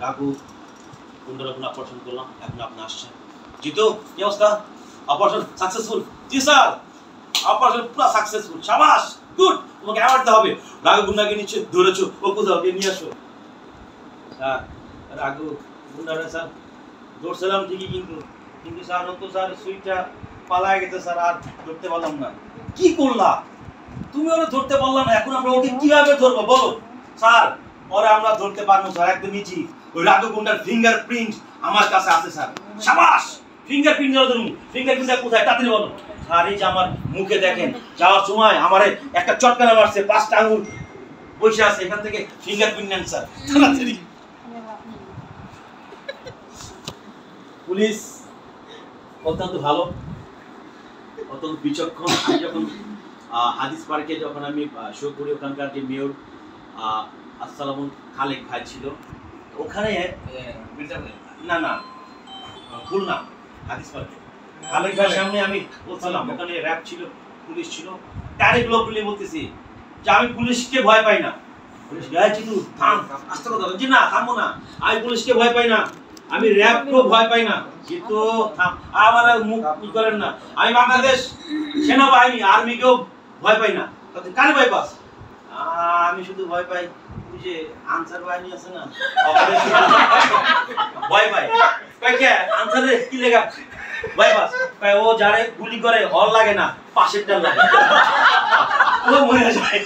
রাঘু গুন্ডার কোনো অপারেশন করলাম, এখন আপনি আসছেন। জিতু কি অবস্থা? Operation successful? জি স্যার, অপারেশন পুরো সাকসেসফুল। শাবাশ, গুড, তোমাকে অ্যাওয়ার্ড দেওয়া হবে। রাঘু গুন্ডাকে নিচে ধরেছো, ও কোথাও ওকে নিয়ে আসো। স্যার রাঘু গুন্ডারে স্যার ধরছিলাম ঠিকই, কিন্তু স্যার ও তো স্যার সুইটটা পালায় গেছে স্যার, আর ধরতে পারলাম না। কি করলা তুমি? ওরা ধরতে পারলাম না, এখন আমরা ওকে কিভাবে ধরবো বলো? স্যার ওরা আমরা ধরতে পারবো স্যার, একদম ইজি। ওই রাঘু গুন্ডার ফিঙ্গারপ্রিন্ট আমার কাছে আছে স্যার। শাবাশ, ফিঙ্গারপ্রিন্ট ধরো তুমি। ফিঙ্গারপ্রিন্টটা কোথায় তাড়াতাড়ি বলো। স্যার এই যে আমার মুখে দেখেন, যাওয়ার সময় আমারে একটা চটকানা মারছে, 5টা আঙুল বসে আছে, এখান থেকে ফিঙ্গারপ্রিন্ট নেন স্যার তাড়াতাড়ি। পুলিশ অত্যন্ত ভালো, অত্যন্ত বিচক্ষণ। আমি যখন হাদিস পার্কে যখন আমি শো করি, ওখানকার যে মেয়র আসসালামুল খালেক ভাই ছিল, ওখানে না না খুলনা হাদিস পার্কে খালেক ভাইয়ের সামনে আমি বলছিলাম, ওখানে র্যাব ছিল, পুলিশ ছিল, ডাইরেক্ট লোক বলতেছি যে আমি পুলিশকে ভয় পাই না। পুলিশ গায়ে চিতু থাম, আস্তে কথা বলছি না, থামবো না, আমি পুলিশকে ভয় পাই না, আমি র্যাবকেও ভয় পাই না, কিন্তু আমার মুখ করেন না, আমি বাংলাদেশ সেনাবাহিনী আর্মিকেও ভয় পাই না। কারে ভয় পাস? আমি শুধু ভয় পাই ওই যে আনসার বাহিনী আছে না, ভয় পাই। কয় কে আনসারে কি লেখা ভয় পাস? কয় ও যারে গুলি করে ওর লাগে না, পাশেরটা লাগে, ও মরে যায়।